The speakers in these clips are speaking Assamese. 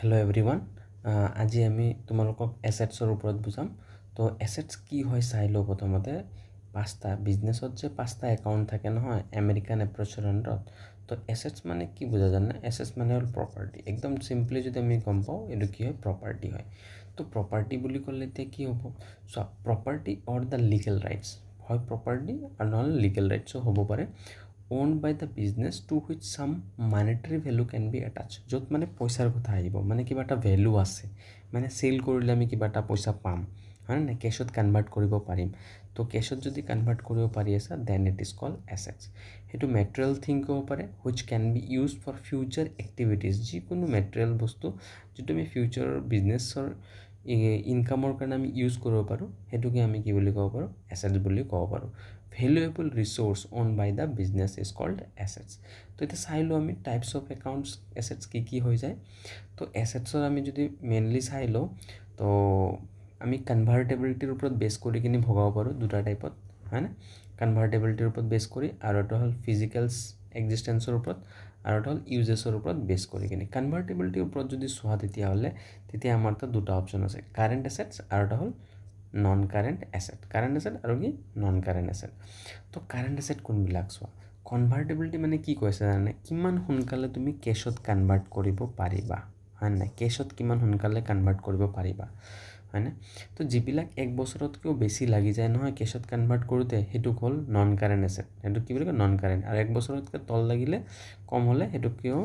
Hello everyone. আজি আমি তোমালোকক এসেটছৰ ওপৰত বুজাম তো এসেটছ কি হয় চাই লও প্ৰথমতে পাঁচটা বিজনেছত যে পাঁচটা একাউণ্ট থাকে নহয় আমেৰিকান এপ্ৰ'চৰ আণ্ডাৰত তো এসেটছ মানে কি বুজা জানা এসেটছ মানে হ'ল প্ৰপাৰ্টি একদম সিম্পলি যদি আমি গম পাওঁ এইটো কি হয় প্ৰপাৰ্টি হয় তো প্ৰপাৰ্টি বুলি ক'লে এতিয়া কি হ'ব so property or the legal rights হয় প্ৰপাৰ্টি আৰু নহ'লে লিগেল ৰাইটছো হ'ব পাৰে owned by the business to which some monetary value can be attached য'ত মানে পইচাৰ কথা আহিব মানে কিবা এটা ভ্যালু আছে মানে সেল কৰিলে আমি কিবা এটা পইচা পাম হয় না কেশত কনভাৰ্ট কৰিব পাৰিম তো কেশত যদি কনভাৰ্ট কৰিব পাৰি আছে দেন ইট ইজ কল্ড এসেটছ হেতু ম্যাটেৰিয়েল থিং হ'ব পাৰে which can be used for future activities যিকোনো ম্যাটেৰিয়েল বস্তু যেটো আমি ফিউচাৰৰ বিজনেছৰ ইনকামৰ কাৰণে আমি ইউজ কৰিব পাৰো হেতুকে আমি কি বুলি ক'ব পাৰো এসেটছ বুলি ক'ব পাৰো valuable resource owned by the business is called assets তো এটা চাইলো আমি টাইপস অফ একাউন্টস assets কি হৈ যায় তো assetsৰ আমি যদি মেইনলি চাইলো তো আমি কনভাৰ্টেবিলিটিৰ ওপৰত বেস কৰি কিনি ভগাব পাৰো দুটা টাইপত হয় না কনভাৰ্টেবিলিটিৰ ওপৰত বেস কৰি আৰু এটা হল ফিজিক্যালস এক্সিস্টেন্সৰ ওপৰত আৰু এটা হল ইউজেছৰ ওপৰত বেস কৰি কিনি কনভাৰ্টেবিলিটিৰ ওপৰত যদি সোৱা তেতিয়া আমাৰ তা দুটা অপচন আছে কাৰেন্ট এসেটস আৰু এটা হল নন কাৰেন্ট এসেট আৰু কি নন কাৰেন্ট এসেট তো কাৰেন্ট এসেট কোনবিলাক সোৱা কনভাৰ্টেবিলিটি মানে কি কৈছে জানে কিমান সোনকালে তুমি কেশত কনভাৰ্ট কৰিব পাৰিবা হয় না কেশত কিমান সোনকালে কনভাৰ্ট কৰিব পাৰিবা হয় না তো যিবিলাক এক বছৰতকৈ বেছি লাগি যায় নহয় কেশত কনভাৰ্ট কৰোতে হেতু হল নন কাৰেন্ট এসেট হেতু কি বুলি কয় নন কাৰেন্ট আৰু এক বছৰতকৈ তল লাগিলে কম হলে হেতু কিও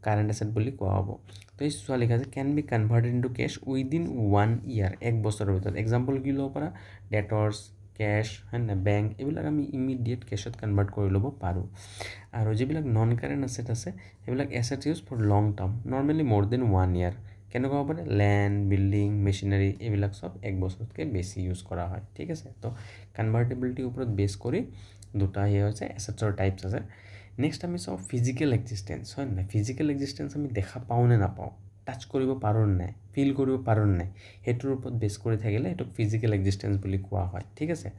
কাৰেন্ট এসেট বুলি কোৱা হ'ব তো এই সোৱা লিখা আছে can be converted into cash within 1 ইয়াৰ এক বছৰৰ ভিতৰত এক্সাম্পল কি লব পাৰা ডেটৰ্স ক্যাশ হয় না ব্যাংক এবিলাক আমি ইমিডিয়েট ক্যাশত কনভাৰ্ট কৰি লব পাৰো আৰু যিবিলাক নন কাৰেন্ট এসেট আছে এবিলাক asset use for long term normally more than 1 ইয়াৰ কেনেকুৱা হ'ব পাৰে ল্যান্ড বিল্ডিং মেচিনাৰী এবিলাক সব এক বছৰতকৈ বেছি ইউজ কৰা হয় ঠিক আছে তো কনভাৰ্টেবিলিটি ওপৰত বেস কৰি দুটা হে হৈছে এসেটছৰ টাইপস আছে নেক্সট আমি চাও ফিজিক্যাল এক্সিস্টেন্স হয় না ফিজিক্যাল এক্সিস্টেন্স আমি দেখা পাও নে নাপাও টাচ কৰিব পাৰো নে ফিল কৰিব পাৰো নে হেতুৰ ওপৰত বেস কৰি থাকিলে এটো ফিজিক্যাল এক্সিস্টেন্স বুলি কোৱা হয় ঠিক আছে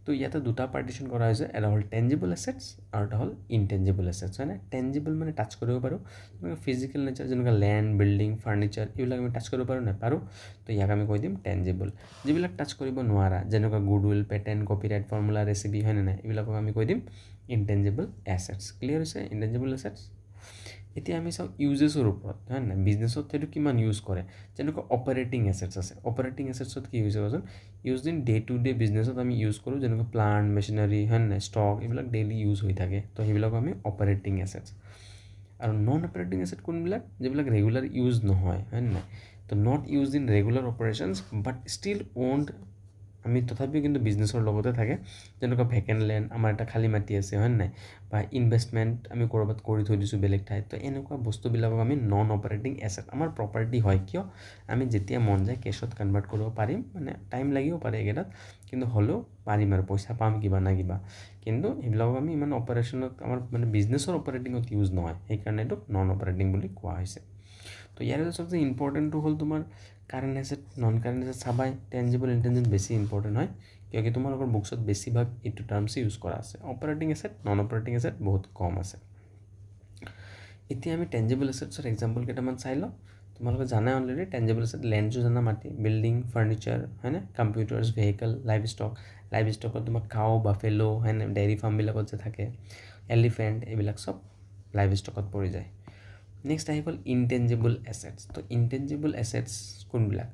তো ইয়াতে দুটা পাৰ্টিশন কৰা হৈছে এটা হল টেনজিবল এসেটস আৰু এটা হল ইনটেনজিবল এসেটস হয় না টেনজিবল মানে টাচ কৰিব পাৰো ফিজিক্যাল নেচাৰ যেনেকা ল্যান্ড বিল্ডিং ফাৰ্নিচাৰ এইবিলাক আমি টাচ কৰিব পাৰো না পাৰো তো ইয়াক আমি কৈ দিম টেনজিবল যিবিলাক টাচ কৰিব নোৱাৰা যেনেকা goodwill patent copyright formula recipe হয় না এইবিলাকক আমি কৈ দিম ইনটেনজিবল এসেটস ক্লিয়াৰ হৈছে ইনটেনজিবল এসেটস এতিয়া আমি চাও ইউজেছৰ ওপৰত হয় না বিজনেছত হেতু কিমান ইউজ কৰে যেনেকা অপাৰেটিং এসেটস আছে অপাৰেটিং এসেটছত কি হৈছে কজন use in day to day বিজনেছত আমি ইউজ কৰো যেনেকা প্লান্ট মেচিনাৰী হয় না ষ্টক এইবিলাক ডেইলি ইউজ হৈ থাকে তো সেইবিলাক আমি অপাৰেটিং এসেটস আৰু নন অপাৰেটিং এসেট কোনবিলাক যেবিলাক ৰেগুলাৰ ইউজ নহয় হয় না তো not use in regular operations but still owned আমি তথাপিও কিন্তু বিজনেছৰ লগতে থাকে যেনেকা ভেকেন্ট ল্যান্ড আমাৰ এটা খালি মাটি আছে হয় নাই বা ইনভেষ্টমেন্ট আমি কৰবাত কৰি থৈ দিছো বেলেগ ঠাইত তো এনেকুৱা বস্তুবিলাকক আমি নন অপাৰেটিং এসেট আমাৰ প্ৰপাৰ্টি হয় কিয় আমি যেতিয়া মন যায় কেশত কনভাৰ্ট কৰিব পাৰিম মানে টাইম লাগিব পাৰে একেটাত কিন্তু হলো পাৰিম আৰু পইচা পাম কিবা না কিবা কিন্তু এইবিলাকক আমি ইমান অপাৰেশনত আমাৰ মানে বিজনেছৰ অপাৰেটিংত ইউজ নহয় সেই কাৰণে এটো নন অপাৰেটিং বুলি কোৱা হৈছে তো ইয়াৰ সবচেয়ে ইম্পৰ্টেন্ট হল তোমাৰ current asset non current asset সবাই টেনজিবল ইনটেনজিবল বেছি ইম্পৰ্টেন্ট হয় কিয়কি তোমালোকৰ বুকছত বেছিভাগ এইটো টাৰ্মছ ইউজ কৰা আছে operating asset non operating asset বহুত কম আছে এতিয়া আমি টেনজিবল এসেটছৰ এক্সাম্পল কেইটামান চাই লওঁ তোমালোকে জানা অলৰেডি টেনজিবল এসেট ল্যান্ড জানা মাটি বিল্ডিং ফাৰ্নিচাৰ হয় না কম্পিউটাৰছ ভেহিকল লাইভ ষ্টকত তোমাৰ কাউ বাফেলো হয় না ডেইৰী ফাৰ্ম বিলাকত যে থাকে এলিফেন্ট এইবিলাক সব লাইভ ষ্টকত পৰি যায় নেক্সট আহি গল ইনটেনজিবল এসেটস তো ইনটেনজিবল এসেটস কোনবিলাক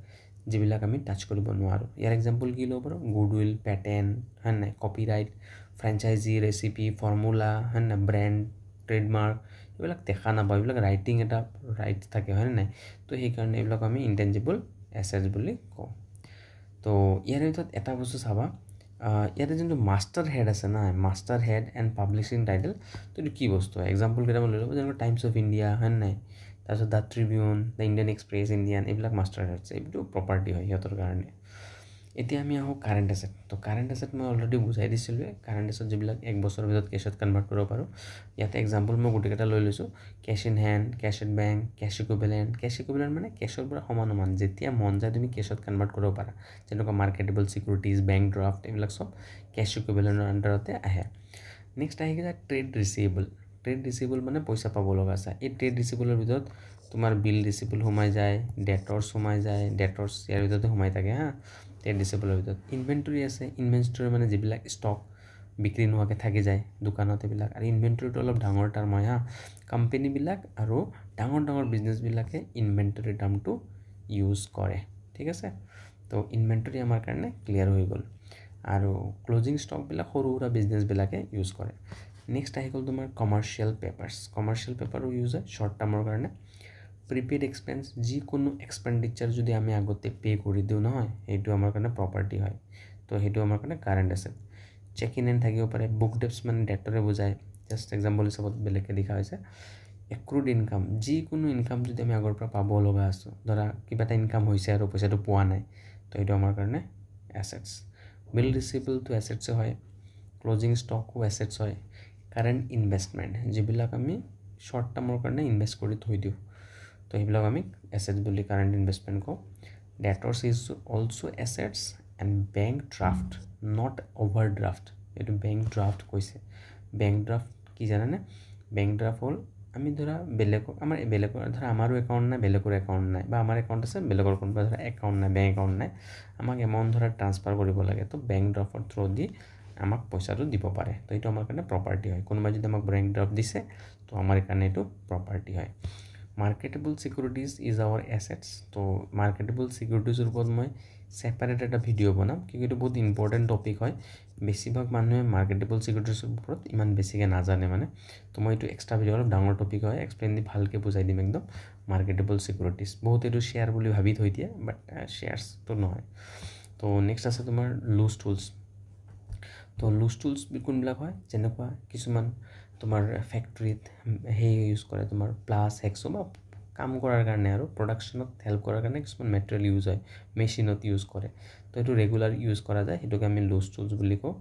যিবিলাক আমি টাচ কৰিব নোৱাৰো ইয়াৰ এক্সাম্পল কি লব পাৰো গুডউইল পেটেন্ট হয় না কপিৰাইট ফ্ৰেঞ্চাইজি ৰেচিপি ফৰ্মুলা হয় না ব্ৰ্যান্ড ট্ৰেডমাৰ্ক এইবিলাক দেখা নাপায় এইবিলাক ৰাইটিং এটা ৰাইট থাকে হয় না তো সেই কাৰণে এইবিলাক আমি ইনটেনজিবল এসেটস বুলি কওঁ তো ইয়াৰ ভিতৰত এটা বস্তু চাবা ইয়াতে যোনটো মাষ্টাৰ হেড আছে না master head and publishing title তো এইটো কি বস্তু এক্সাম্পল কেইটামান লৈ ল'ব যেনেকৈ টাইমছ অফ ইণ্ডিয়া হয় নাই তাৰপিছত the Tribune the Indian express Indian এইবিলাক মাষ্টাৰ হেডছ এইটো প্ৰপাৰ্টি হয় সিহঁতৰ কাৰণে এতিয়া আমি আহোঁ কাৰেণ্ট এসেট তো কাৰেণ্ট এসেট মই অলৰেডি বুজাই দিছিলোঁ কাৰেণ্ট এসেট যিবিলাক এক বছৰৰ ভিতৰত কেশত কনভাৰ্ট কৰিব পাৰোঁ ইয়াতে এক্সাম্পল মই গোটেইকেইটা লৈ লৈছোঁ cash in hand cash at bank cash equivalent মানে কেশৰ পৰা সমান যেতিয়া মন যায় তুমি কেশত কনভাৰ্ট কৰিব পাৰা যেনেকুৱা মাৰ্কেটেবল সিকিউৰিটিজ বেংক ড্ৰাফ্ট এইবিলাক সব কেশ ইকুইভেলেণ্টৰ আণ্ডাৰতে আহে নেক্সট আহি যায় ট্ৰেড ৰিচিভেবল মানে পইচা পাব লগা আছে এই ট্ৰেড ৰিচিভেবলৰ ভিতৰত তোমাৰ বিল ৰিচিপল সোমাই যায়, ডেটৰ্ছ সোমাই যায়, ডেটৰ্ছ ইয়াৰ ভিতৰতে সোমাই থাকে হা, ট্ৰেড ৰিচিপলৰ ভিতৰত। ইনভেণ্টৰী আছে, ইনভেণ্টৰী মানে যিবিলাক ষ্টক বিক্ৰী নোহোৱাকৈ থাকি যায় দোকানত এইবিলাক। আৰু ইনভেণ্টৰীটো অলপ ডাঙৰ টাৰ্ম হয় হা, কোম্পেনীবিলাক আৰু ডাঙৰ ডাঙৰ বিজনেছবিলাকে ইনভেণ্টৰীৰ টাৰ্মটো ইউজ কৰে, ঠিক আছে। তো ইনভেণ্টৰী আমাৰ কাৰণে ক্লিয়াৰ হৈ গ'ল। আৰু ক্লজিং ষ্টকবিলাক সৰু সুৰা বিজনেছবিলাকে ইউজ কৰে। নেক্সট আহি গ'ল তোমাৰ কমাৰ্চিয়েল পেপাৰ্ছ। কমাৰ্চিয়েল পেপাৰো ইউজ হয় শ্বৰ্ট টাৰ্মৰ কাৰণে। প্ৰিপেইড এক্সপেন্স, যিকোনো এক্সপেণ্ডিচাৰ যদি আমি আগতে পে' কৰি দিওঁ নহয়, সেইটো আমাৰ কাৰণে প্ৰপাৰ্টি হয়। তো সেইটো আমাৰ কাৰণে current asset. Cheque in hand থাকিব পাৰে। বুক ডেপছ মানে ডেটৰে বুজায়, জাষ্ট এক্সাম্পল হিচাপত বেলেগকৈ লিখা হৈছে। এক্ৰুড ইনকাম, যিকোনো ইনকাম যদি আমি আগৰ পৰা পাব লগা আছোঁ, ধৰা কিবা এটা ইনকাম হৈছে আৰু পইচাটো পোৱা নাই, তো সেইটো আমাৰ কাৰণে এছেটছ। বিল ৰিচিপলটো এছেটছে হয়। ক্লজিং ষ্টকো এছেটছ হয়। কাৰেণ্ট ইনভেষ্টমেণ্ট, যিবিলাক আমি শ্বৰ্ট টাৰ্মৰ কাৰণে ইনভেষ্ট কৰি থৈ দিওঁ, তো সেইবিলাক আমি এছেটছ বুলি কাৰেণ্ট ইনভেষ্টমেণ্ট কওঁ। Debtors is also' assets and bank draft, not overdraft. এইটো বেংক ড্ৰাফ্ট কৈছে। বেংক ড্ৰাফ্ট কি জানানে? বেংক ড্ৰাফ্ট হ'ল আমি ধৰা বেলেগক, আমাৰ বেলেগৰ ধৰা আমাৰো একাউণ্ট নাই, বেলেগৰ একাউণ্ট নাই, বা আমাৰ একাউণ্ট আছে বেলেগৰ কোনোবা ধৰা একাউণ্ট নাই, বেংক একাউণ্ট নাই, আমাক এমাউণ্ট ধৰা ট্ৰান্সফাৰ কৰিব লাগে, তো বেংক ড্ৰাফ্টৰ থ্ৰু দি আমাক পইচাটো দিব পাৰে। তো এইটো আমাৰ কাৰণে প্ৰপাৰ্টি হয়। কোনোবাই যদি আমাক বেংক ড্ৰাফ্ট দিছে, তো আমাৰ কাৰণে এইটো প্ৰপাৰ্টি হয়। মাৰ্কেটেবল ছিকিউৰিটিজ ইজ আৱাৰ এছেটছ। তো মাৰ্কেটেবল ছিকিউৰিটিজৰ ওপৰত মই ছেপাৰেট এটা ভিডিঅ' বনাম, কিন্তু এইটো বহুত ইম্পৰ্টেণ্ট টপিক হয়। বেছিভাগ মানুহে মাৰ্কেটেবল ছিকিউৰিটিজৰ ওপৰত ইমান বেছিকৈ নাজানে মানে। তো মই এইটো এক্সট্ৰা ভিডিঅ' অলপ ডাঙৰ টপিক হয়, এক্সপ্লেইন দি ভালকৈ বুজাই দিম একদম। মাৰ্কেটেবল ছিকিউৰিটিজ বহুত এইটো শ্বেয়াৰ বুলি ভাবি থৈ দিয়ে, বাট শ্বেয়াৰ্ছটো নহয়। তো নেক্সট আছে তোমাৰ লুজ টুলছ। তো লুজ টুলছ কোনবিলাক হয়? যেনেকুৱা কিছুমান তোমাৰ ফেক্টৰীত সেই ইউজ কৰে, তোমাৰ প্লাছ হেক্সো বা কাম কৰাৰ কাৰণে আৰু প্ৰডাকশ্যনত হেল্প কৰাৰ কাৰণে কিছুমান মেটেৰিয়েল ইউজ হয়, মেচিনত ইউজ কৰে। তো সেইটো ৰেগুলাৰ ইউজ কৰা যায়, সেইটোকে আমি লুজ টুলছ বুলি কওঁ।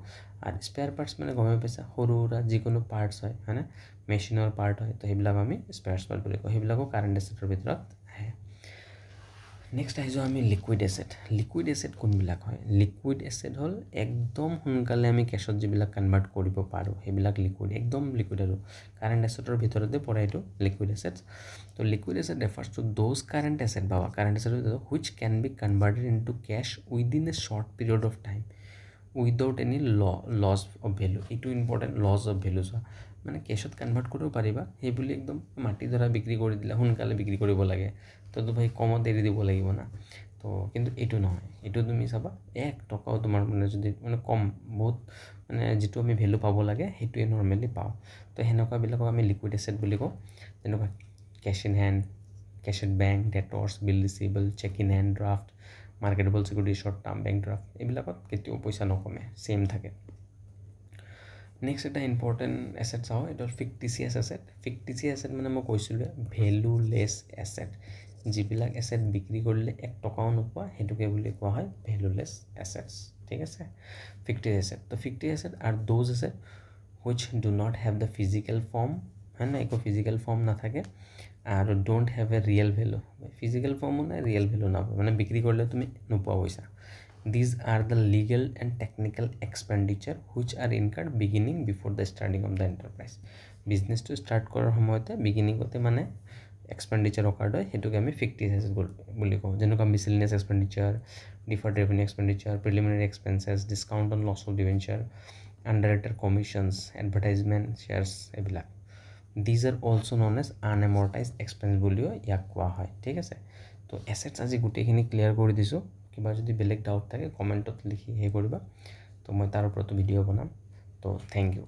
আৰু স্পেয়াৰ পাৰ্টছ মানে গমে পাইছা, সৰু সুৰা যিকোনো পাৰ্টছ হয়, হয়নে? মেচিনৰ পাৰ্ট হয়, তো সেইবিলাক আমি স্পেয়াৰ পাৰ্ট বুলি কওঁ। সেইবিলাকো কাৰেণ্ট এছেটৰ ভিতৰত আহে। নেক্সট আহিছোঁ আমি লিকুইড এছেট। লিকুইড এছেট কোনবিলাক হয়? লিকুইড এছেট হ'ল একদম সোনকালে আমি কেছত যিবিলাক কনভাৰ্ট কৰিব পাৰোঁ, সেইবিলাক লিকুইড, একদম লিকুইড আৰু কাৰেণ্ট এছেটৰ ভিতৰতে পৰে এইটো লিকুইড এছেটছ। তো liquid asset refers to those current asset, বাবা current asset which can be converted into cash within a short period of time without any loss of value. এইটো ইম্পৰ্টেণ্ট, লছ অফ ভেলু চোৱা, মানে কেছত কনভাৰ্ট কৰিব পাৰিবা, সেই বুলি একদম মাটি ধৰা বিক্ৰী কৰি দিলা, সোনকালে বিক্ৰী কৰিব লাগে, তো ভাই কমত এৰি দিব লাগিব না। তো কিন্তু এইটো নহয়, এইটো তুমি চাবা 1 টকাও তোমাৰ মানে যদি মানে কম বহুত মানে যিটো আমি ভেলু পাব লাগে সেইটোৱে নৰ্মেলি পাওঁ। তো সেনেকুৱাবিলাকক আমি লিকুইড এছেট বুলি কওঁ। যেনেকুৱা cash in hand, cash at bank, debtors, bill receivable, cheque in hand, draft, marketable security, short term, bank draft, এইবিলাকত কেতিয়াও পইচা নকমে, ছেইম থাকে। নেক্সট এটা ইম্পৰ্টেণ্ট এছেট চাওঁ, এইটো হ'ল ফিক্টিচিয়াছ এছেট। ফিক্টিচিয়াছ এছেট মানে মই কৈছিলোঁ ভেলুলেছ এছেট। যিবিলাক এছেট বিক্ৰী কৰিলে 1 টকাও নোপোৱা, সেইটোকে বুলি কোৱা হয় ভেলুলেছ এছেটছ, ঠিক আছে। ফিক্টিচিয়াছ এছেট, তো ফিক্টিচিয়াছ এছেট আৰু those asset which do not have the physical form, হয় না, একো ফিজিকেল ফৰ্ম নাথাকে, আৰু don't have a real value. Physical ফৰ্মো নাই, ৰিয়েল ভেলু নাপায়, মানে বিক্ৰী কৰিলে তুমি নোপোৱা পইচা। These are the legal and technical expenditure which are incurred beginning before the starting of the enterprise. Business to start কৰাৰ সময়তে বিগিনিঙতে মানে এক্সপেণ্ডিচাৰ অকাৰ্ড হয়, সেইটোকে আমি ফিক্টিচিয়াছ এছেট বুলি কওঁ। যেনেকুৱা miscellaneous expenditure, deferred revenue expenditure, preliminary expenses, discount on loss of debenture, underwriter commissions, advertisement, shares, এইবিলাক। These are also known as unemortized expense বুলিও ইয়াক কোৱা হয়, ঠিক আছে। তো এছেটছ আজি গোটেইখিনি ক্লিয়াৰ কৰি দিছোঁ। কিবা যদি বেলেগ ডাউট থাকে কমেণ্টত লিখি কৰিবা, তো মই তাৰ ওপৰতো ভিডিঅ' বনাম। তো থেংক ইউ।